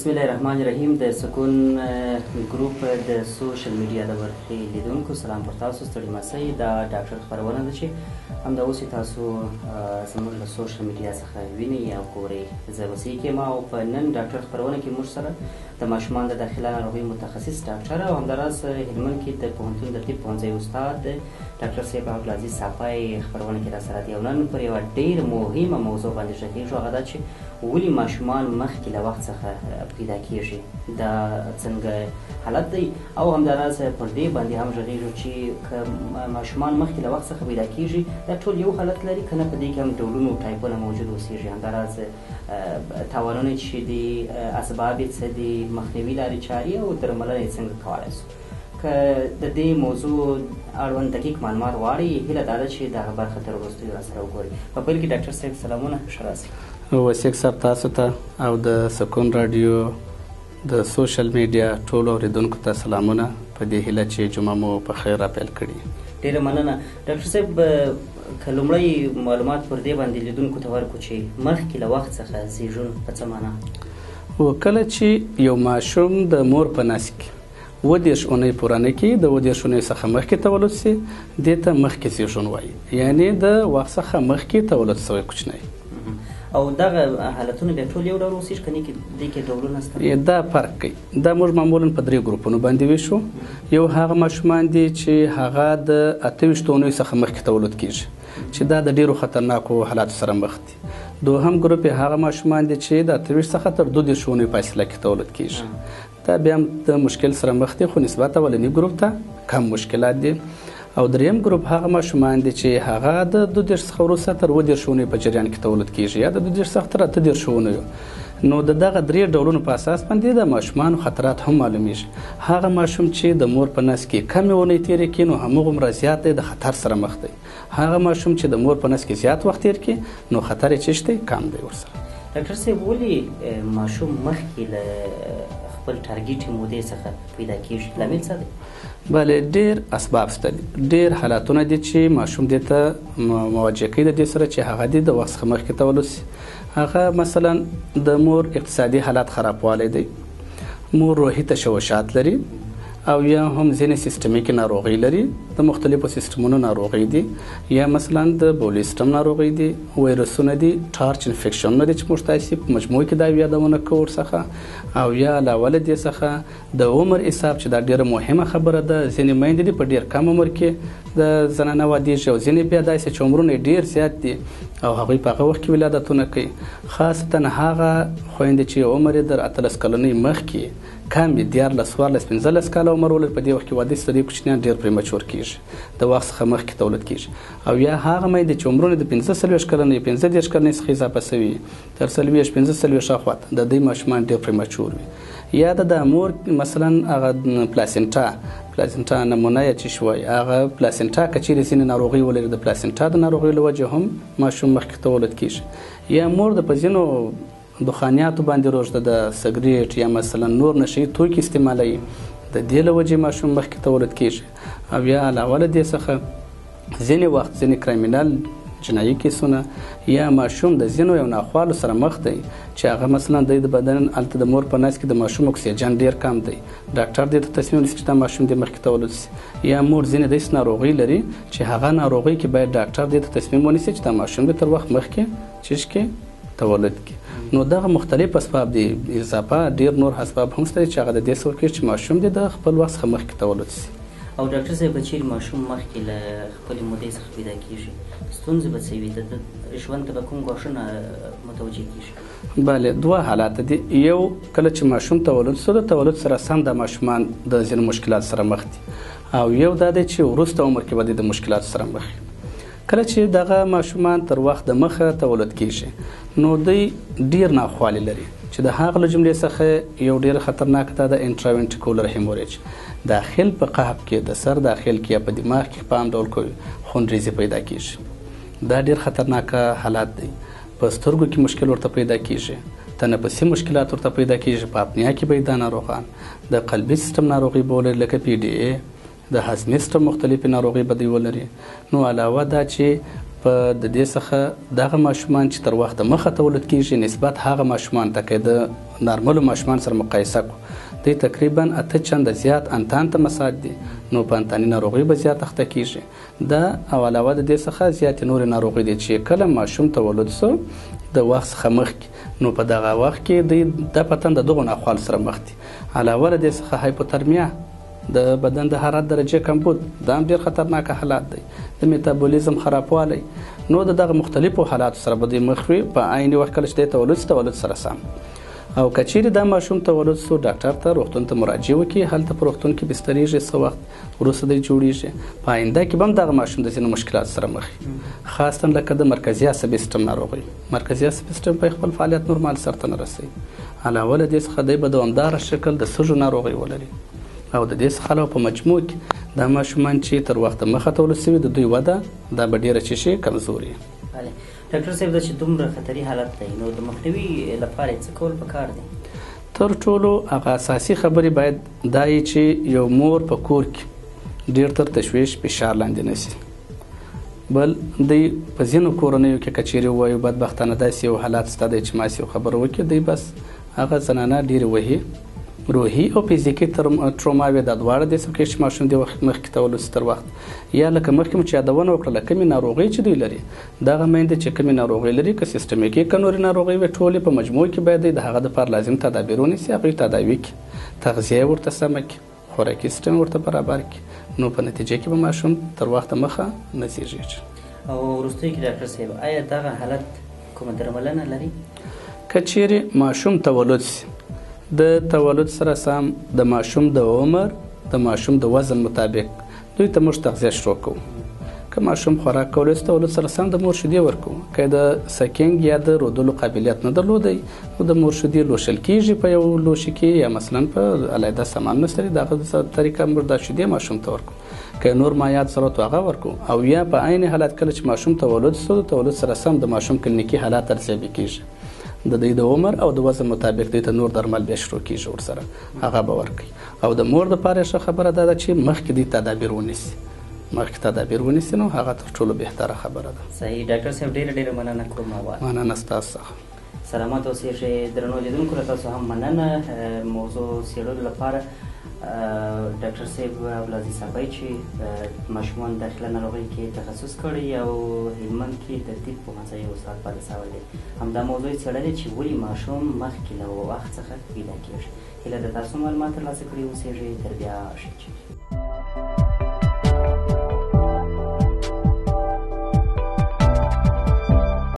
بسم الله الرحمن الرحیم. د سکون ګروپ د سوشل میډیا د برخې لیدونکو سلام پر تاسو. ستړي مسئ دا ډاکټر خپرونه ده چې همدا اوس تاسو زموږ له سوشل میډیا څخه وینئ او ګورئ. زه وسیع کیم او په نن ډاکټر خپرونه کې موږ سره د ماشومان د داخله ناروغۍ متخصص ډاکټر او همداراز هلمند کې د پوهنتون د طب پوهنځي استاد ډاکټر صاحب عبدالعزیز صافی خپرونه کې راسره دی او نن پر یوه ډېر مهمه موضوع باندې غږیږو. هغه دا چې ولې ماشومان مخکې له وخت څخه پیدا کیږي، دا څنګه حالت دی، او همداراز پر دې باندې هم غږیږو چې که ماشومان مخکې له وخت څخه پیدا کیږي دا ټول یو حالت لري که نه، په دې کې هم ډولونه او ټایپونه موجود اوسېږي. همداراز تاوانونه چې دي، اسباب یې څه دي، مخنیوي لارې چارې او درملنه یې څنګه کولی شو. که د دې موضوع اړوند دقیق معلومات غواړئ، هیله دا ده چې دغه برخه تر وروستیو راسره وګورئ. په پیل کې ډاکټر صاحب سلامونه، ښه راست. وسیق صاحب تاسو ته او د سکون راډیو د سوشل میډیا ټولو اوریدونکو ته سلامونه، په دې هیله چې جمعه مو په خیر راپیل کړي. ډېره مننه. ډاکټر صاحب که لومړی معلومات پر دې باندې لیدونکو ته ورکړو چې مخکې له وخت څخه زیږون په څه معنا؟ کله چې یو ماشوم د مور په نس کې 30 اونۍ پوره نه کړي، د 30 اونۍ څخه مخکې تولد شي، دې ته مخکې زیږون وایي، یعنې د وخت څخه مخکې تولد شوی کوچنی. او دغه حالتونه بیا ټول یو ډول اوسېږي که نه دې کې ډولونه شته؟ دا فرق کوي. دا موږ معمولا په 3 ګروپونو باندې ویشو. یو هغه ماشومان دي چې هغه د 28 اونۍ څخه مخکې تولد کیږي، چې دا د ډیرو خطرناکو حالاتو سره مخ دي. دوهم ګروپ هغه ماشومان دي چې د 28 څخه تر 32 اونۍ فاصله کې تولد کیږي. دا بیا هم د مشکل سره مخ دي، خو نسبت اولني ګروپ ته کم مشکلات دي. او دریم ګروپ هغه ماشومان دي چې هغه د 32 څخه وروسته تر 30 اونۍ په جریان کې تولد کیږي، یا د 32 څخه تر 38 اونۍ. نو د دغه 3 ډولونو په اساس باندې د ماشومانو خطرات هم معلومیږي. هغه ماشوم چې د مور په نس کې کم اونۍ تیرې کړي نو همغومره زیات دی د خطر سره مخ دی. هغه ماشوم چې د مور په نس کې زیات وخت تیر کړي نو خطر یې چشته کم دی ورسره. ډاکټر صاحب ولې ماشوم مخکې له خپل ټارګېټ مودې څخه پیدا کیږي؟ لامل څه دی؟ بله، ډېر اسباب شته دي، ډېر حالتونه دي چې ماشوم دې ته مواجه کوي د دې سره چې هغه دې د وخت څخه مخکې تولد شي. هغه مثلا د مور اقتصادي حالات خرابوالی دی، مور روحي تشوشات لري، او یا هم ځینې سیستمیکي ناروغۍ لري، د مختلفو سیستمونو ناروغۍ دي، یا مثلا د بولي سیستم ناروغۍ دي، ویروسونه دي، ټارچ انفیکشنونه دي چې موږ تاسې په مجموع کې دا یادونه کوو ورڅخه. او یا علاوه له دې څخه د عمر حساب چې دا ډېره مهمه خبره ده. ځینې میندې دي په ډېر کم عمر کې د زنانه وادېږي، او ځینې بیا داسې چې عمرونه یې ډېر زیات دي او هغوی په هغه وخت کې ولادتونه کوي. خاصتا هغه خویندې چې عمر یې د 18 کلنۍ مخکې کم وي، 14 14 15 کاله عمر ولري، په دې وخت کې واده شي، د دې کوچنیان ډېر پریمچور کېږي، د وخت څخه مخکې تولد کېږي. او یا هغه میندې چې عمرونه د 45 کلنۍ 15 کلنۍ څخه اضافه شوي تر 40 45 شاوخوا د دوی ماشومان ډېر پریمچور وي. یا د مور مثلا هغه پلاسنټا نمونه یې چې شوی، هغه پلاسنټا که چیرې ځینې ناروغۍ ولري، د پلاسنټا د ناروغۍ له وجې هم ماشوم مخکې تولد کېږي. یا مور د په ځینو دخانیاتو باندې روږده، د سګریټ یا مثلا نور نشهیي توکي استعمالوي، د دې له وجې ماشوم مخکې تولد کېږي. او یا علاوه له دې څخه ځینې وخت ځینې کرایمینل جنایي کیسونه، یا ماشوم د ځینو یو ناخوالو سره مخ دی چې هغه مثلا د بدن هلته د مور په نس کې د ماشوم اکسیجن ډېر کم دی، ډاکټر دې ته تصمیم نیسي چې دا ماشوم دې مخکې تولد شي. یا مور ځینې داسې ناروغۍ لري چې هغه ناروغۍ کې باید ډاکټر دې ته تصمیم ونیسي چې دا ماشوم دې تر وخت مخکې چې تولد کړي. نو دغه مختلف اسباب دي، اضافه ډېر نور اسباب هم شته چې هغه د دې سبب کېږي چې ماشوم دې د خپل وخت څخه مخکې تولد شي. او ډاکټر صاحب که چیرې ماشوم مخکې له خپلې مودې څخه پیدا کېږي، ستونزې به څه وي؟ د ژوند ته به کوم ګواښونه متوجه کېږي؟ بله، 2 حالات دي. یو، کله چې ماشوم تولد شو، د تولد سره سم د ماشومان د ځینو مشکلات سره مخ دي. او یو دا دی چې وروسته عمر کې به د مشکلاتو سره مخ وي. کله چې دغه ماشومان تر وخت د مخه تولد کېږي نو دوی ډېر ناخوالې لري، چې د هغه له جملې څخه یو ډېر خطرناک ده د انټراوینټیکولر هیموریج. داخل په قحب کې، د سر داخل کې یا په دماغ کې په عام ډول کوي خونریزي پیدا کېږي. دا ډېر خطرناک حالات دی. په سترګو کې مشکل ورته پیدا کېږي، تنفسي مشکلات ورته پیدا کېږي، په اپنیا کې به دا ناروغان، د قلبي سیستم ناروغي به ولري لکه PDA، د هضمي سیستم مختلفې ناروغۍ به دوی ولري. نو علاوه دا چې په د دې څخه دغه ماشومان چې تر وخته مخه تولد کیږي نسبت هغه ماشومان ته که د نارملو ماشومان سره مقایسه کړو دوی تقریبا 8 چنده زیات انتان ته مساعد دي نو په انتاني ناروغۍ به زیات اخته کیږي دا او علاوه د دې څخه زیاتې نورې ناروغۍ دي چې کله ماشوم تولد سو د وخت څخه مخکې نو په دغه وخت کې دوی د پتن د دغو ناخوالو سره مخ دي علاوه له دې څخه هایپوترمیا د بدن د حرارت درجه کمبود دا هم ډېر خطرناک حالات دی د میتابولیزم خرابوالی نو دغه مختلفو حالاتو سره به دوی مخ وي په عین وخت کله چې تولد سره سم او که چیرې دا ماشوم تولد سو ډاکټر ته روغتون ته مراجعه وکړي هلته په روغتون کې بستریږي څه وخت وروسته دی جوړیږي په آینده کې به هم دغه ماشوم د ځینو مشکلات سره مخ وي خاصتا لکه د مرکزي عصبي سیستم ناروغي مرکزي عصبي سیستم په خپل فعالیت نورمال سرته نه رسوي علاوه له دې څخه دی به دوامداره شکل د سږو ناروغي ولري او د دې څخه علاوه په مجموع کې دا ماشومان چې تر وخته مخه تولد سوي د دوی وده دا به ډېره چې شي کمزوري ډاکټر صاحب دا چې دومره خطري حالت دی نو د مخنیوي لپاره څه کول پکار دی تر ټولو هغه اساسي خبرې باید دا وي چې یو مور په کور کې ډېر تر تشویش فشار لاندې نه شي بل دوی په ځینو کورنیو کې که چیرې ووایو بدبختانه داسې یو حالات شته دی چې ماسې یو خبره وکړي دوی بس هغه زنانه ډېرې وهي روحي او فزیکي تروماوې دا دواړه دې سبب کېږي چې ماشوم د وخت مخکې تولد تر وخت یا لکه مخکې مو چې یادونه وکړله کومې ناروغۍ چې دوی لري دغه میندې چې کومې ناروغۍ لري که سیستمیکي که نورې ناروغۍ وي ټولې په مجموع کې باید د هغه دپاره لازم تدابیر ونیسي هغوی تداوي کړي تغذیه ورته سمه کړي خوراکي سیستم ورته برابر کړي نو په نتیجه کې به ماشوم تر وخته مخه نه زیږېږي او وروستیو کې ډاکټر صاحب آیا دغه حالت کومه درملنه لري که چیرې ماشوم تولد سي د تولد سره سم د ماشوم د عمر د ماشوم د وزن مطابق دوی ته موږ تغذیه شروع کوو که ماشوم خوراک کولی سي تولد سره سم د مور شیدې ورکوو که د سکینګ یا د رودلو قابلیت نه درلودی نو د مور شیدې لوشل کیږي په یو لوښي کې یا مثلا په علیحده سامانونو سره دغه طریقه موږ دا شیدې ماشوم ته ورکوو که نور مایعات ضرورت هغه ورکوو او یا په عین حالت کله چې ماشوم تولد سو د تولد سره سم د ماشوم کلینیکي حالات ارزیابي کیږي د دوی د عمر او د وزن مطابق دوی ته نور درمل بیا شروع کیږي ورسره هغه به ورکوي او د مور دپاره ښه خبره دا ده چې مخکې دوی تدابیر ونیسي نو هغه تر ټولو بهتره خبره ده صحیح ډاکټر صاحب ډېره مننه کوم مننه ستاسو څخه سلامات اوسئ درنو لیدونکو له تاسو هم مننه موضوع څېړلو لپاره ډاکټر صاحب عبدالعزیز صاحبی چې ماشومان داخله ناروغۍ کې تخصص کړی او هلمند کې د طب پوهنځی استاد پاتې سوی دی همدا موضوع یې څېړلې چې ولې ماشوم مخکې له وخت څخه پیدا کېږي هیله ده تاسو معلومات ترلاسه کړي اوسیږئ تر بیا ښه